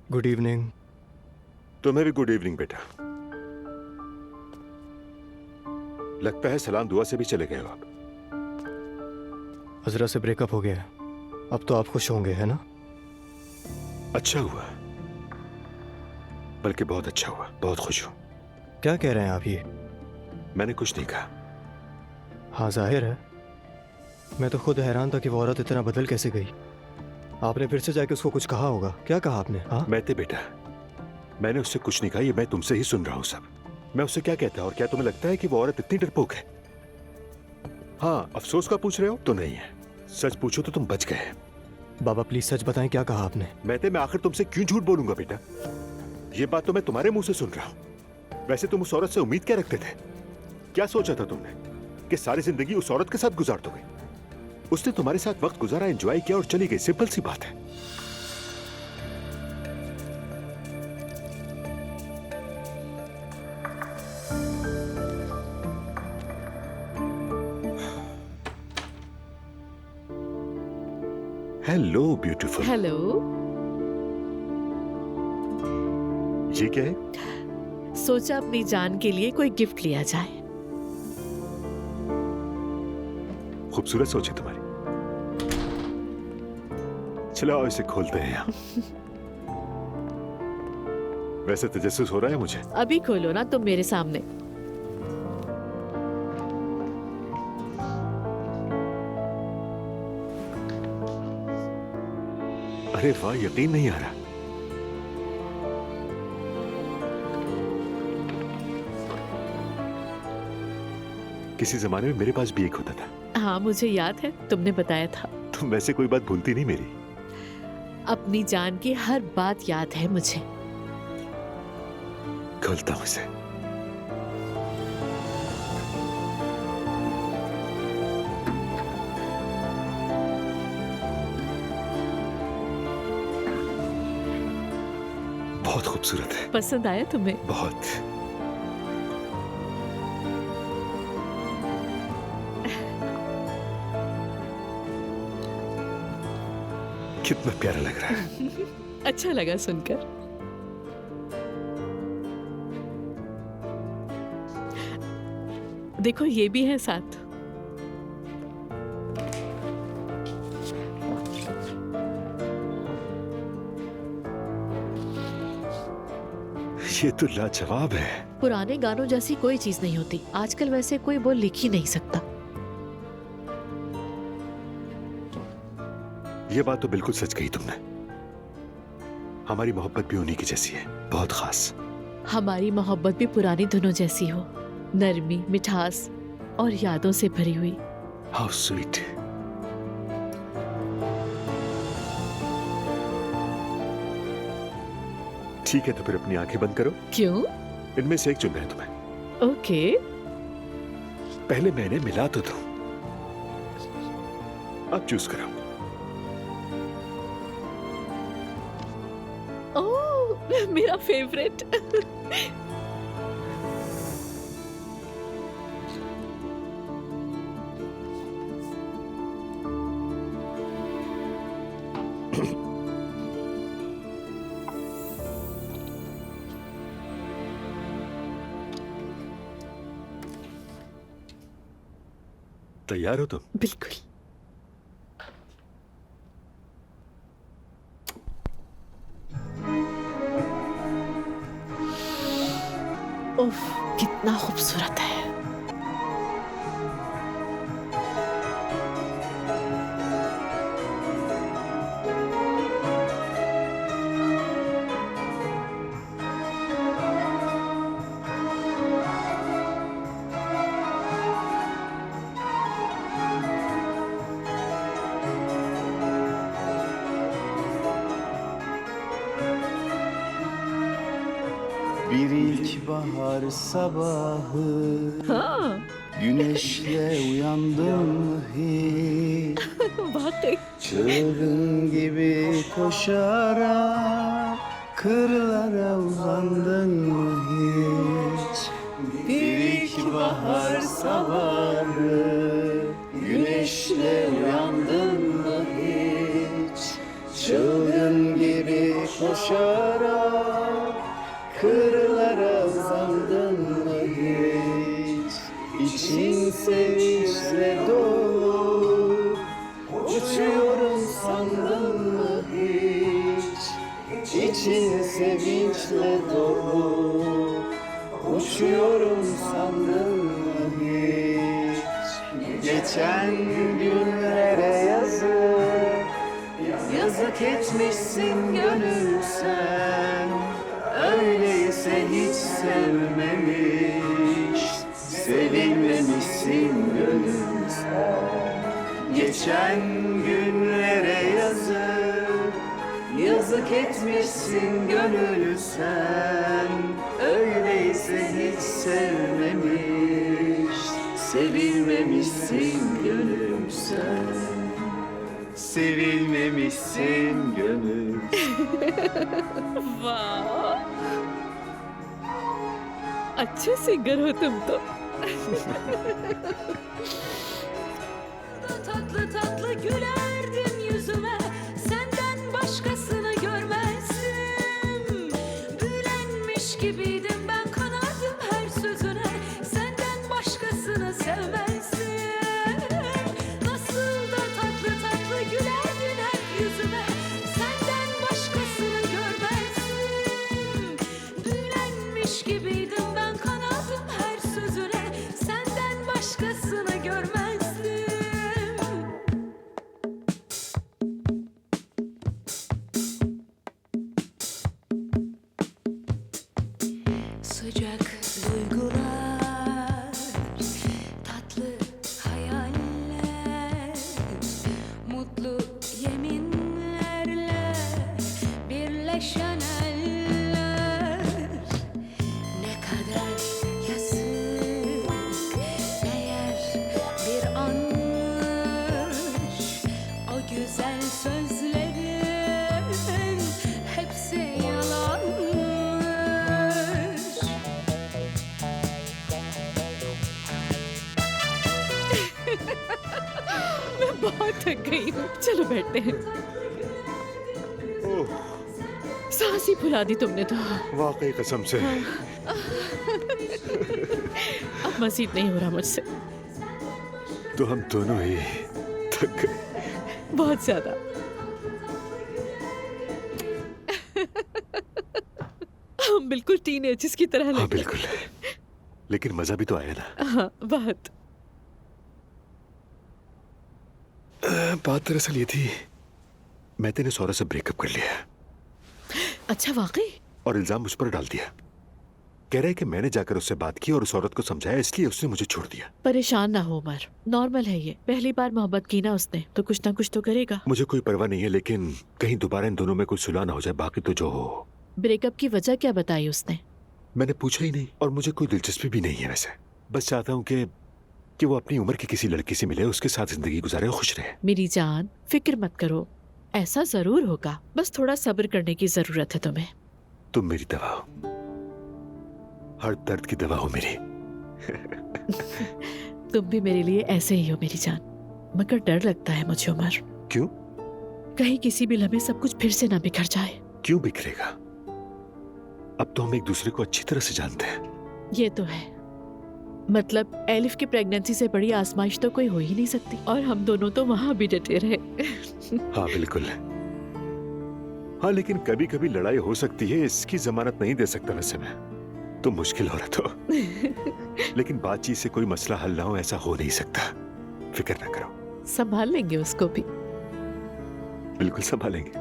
Good evening. तुम्हें भी good evening बेटा। लगता है सलाम दुआ से भी चले गए हो आप। अजरा से ब्रेकअप हो गया है, अब तो आप खुश होंगे, है ना? अच्छा हुआ, बल्कि बहुत अच्छा हुआ, बहुत खुश हूं। क्या कह रहे हैं आप ये? मैंने कुछ नहीं कहा। हाँ, जाहिर है। मैं तो खुद हैरान था कि वो औरत इतना बदल कैसे गई। आपने फिर से जाके उसको कुछ कहा होगा। क्या कहा आपने? हाँ, मैं थे बेटा, मैंने उससे कुछ नहीं कहा, ये मैं तुमसे ही सुन रहा हूं सब। मैं उससे क्या कहता, और क्या तुम्हें लगता है कि वो औरत इतनी डरपोक है? हाँ, अफसोस का पूछ रहे हो तो नहीं है, सच पूछो तो तुम बच गए। बाबा प्लीज सच बताएं, क्या कहा आपने? मैं आखिर तुमसे क्यों झूठ बोलूंगा बेटा? ये बात तो मैं तुम्हारे मुंह से सुन रहा हूं। वैसे तुम उस औरत से उम्मीद क्या रखते थे? क्या सोचा था तुमने कि सारी जिंदगी उस औरत के साथ गुजार दोगे? उसने तुम्हारे साथ वक्त गुजारा, एंजॉय किया और चली गई, सिंपल सी बात है। Hello beautiful. हेलो। ये क्या है? सोचा अपनी जान के लिए कोई गिफ्ट लिया जाए। खूबसूरत सोच है तुम्हारी। चलो आओ इसे खोलते हैं यहाँ। वैसे तजस्सुस हो रहा है मुझे। अभी खोलो ना तुम मेरे सामने। अरे वाह, यकीन नहीं आ रहा। किसी जमाने में मेरे पास भी एक होता था। हाँ मुझे याद है, तुमने बताया था। तुम वैसे कोई बात भूलती नहीं मेरी। अपनी जान की हर बात याद है मुझे। खोलता हूं इसे। बहुत खूबसूरत है। पसंद आया तुम्हें? बहुत। कितना प्यारा लग रहा है। अच्छा लगा सुनकर। देखो ये भी है साथ। ये तो लाजवाब है। पुराने गानों जैसी कोई चीज नहीं होती आजकल, वैसे कोई बोल लिख ही नहीं सकता। ये बात तो बिल्कुल सच कही तुमने। हमारी मोहब्बत भी उन्हीं की जैसी है, बहुत खास। हमारी मोहब्बत भी पुरानी धुनों जैसी हो, नरमी, मिठास और यादों से भरी हुई। How sweet. ठीक है, तो फिर अपनी आंखें बंद करो। क्यों? इनमें से एक चुनना है तुम्हें। ओके। पहले मैंने मिला तो दो, अब चूज करो। ओह मेरा फेवरेट। तैयार हो तुम? बिल्कुल। उफ, कितना खूबसूरत है। Bir ilkbahar sabahı हाँ güneşle uyandım mı hiç? वाकई। Çılgın gibi koşarak kırlara uzandın mı hiç? Bir ilkbahar sabahı güneşle uyandın mı hiç? Çılgın gibi koşarak koşarak kırlara uzandın mı hiç? İçin sevinçle dolu, uçuyorum sandın mı hiç? İçin sevinçle dolu, uçuyorum sandın mı hiç? Geçen günlere yazık etmişsin gönül sen. Öyleyse hiç sevmemiş, sevilmemişsin gönül sen. Geçen günlere yazık etmişsin gönül sen. Öyleyse hiç sevmemiş, sevilmemişsin gönül sen. Sevilmemişsin gönül. वाह, अच्छे singer हो तुम तो। Tatlı tatlı gülerdin yüzüme, senden başkasını görmezdim. Büyülenmiş gibiydim ben, kanardım her sözüne, senden başkasını sevmezdim. Nasıl da tatlı tatlı gülerdin hep yüzüme, senden başkasını görmezdim. Büyülenmiş gibiydim ben, kanardım her sözüne, senden başkasını görmezdim. Sıcak duygular, tatlı hayaller, mutlu yeminlerle birleşen eller. Ne kadar yazık, değer bir anmış o güzel sözlerin hepsi yalanmış. मैं बहुत थक गई हूँ, चलो बैठते हैं। ओह, सांस ही फुला दी तुमने तो। वाकई कसम से। अब मजीद नहीं हो रहा मुझसे, तो हम दोनों ही थक गए। बहुत ज्यादा। हम बिल्कुल टीनेजर्स की तरह हाँ लग रहे बिल्कुल, लेकिन मजा भी तो आया ना। हैं। हाँ, बहुत। बात दरअसल ये थी, मैते ने सौरभ से ब्रेकअप कर लिया अच्छा, वाकई? और इल्जाम मुझ पर डाल दिया। कह रहा है कि मैंने जाकर उससे बात की और उस औरत को समझाया, इसलिए उसने मुझे छोड़ दिया। परेशान ना हो उमर, नॉर्मल है ये। पहली बार मोहब्बत की ना उसने, तो कुछ ना कुछ तो करेगा। मुझे कोई परवाह नहीं है, लेकिन कहीं दोबारा इन दोनों में कोई सुलह ना हो जाए। बाकी तो जो हो। ब्रेकअप की वजह क्या बताई उसने? मैंने पूछा ही नहीं, और मुझे कोई दिलचस्पी भी नहीं है वैसे। बस चाहता हूँ कि वो अपनी उम्र की किसी लड़की से मिले, उसके साथ जिंदगी गुजारे और खुश रहे। मेरी जान, फिक्र मत करो, ऐसा जरूर होगा। बस थोड़ा सब्र करने की जरूरत है तुम्हें। तुम मेरी दवा हो, हर दर्द की दवा हो मेरी। तुम भी मेरे लिए ऐसे ही हो मेरी जान, मगर डर लगता है मुझे उमर। क्यों? कहीं किसी भी लम्हे सब कुछ फिर से ना बिखर जाए। क्यों बिखरेगा? अब तो हम एक दूसरे को अच्छी तरह से जानते हैं। ये तो है, मतलब एलिफ की प्रेगनेंसी से बड़ी आजमाइश तो कोई हो ही नहीं सकती, और हम दोनों तो वहां भी डटे रहे। हाँ बिल्कुल। हाँ, लेकिन कभी कभी लड़ाई हो सकती है, इसकी जमानत नहीं दे सकता वैसे मैं। तो मुश्किल हो रहा तो लेकिन बातचीत से कोई मसला हल ना हो, ऐसा हो नहीं सकता। फिक्र ना करो, संभाल लेंगे उसको भी। बिल्कुल संभालेंगे।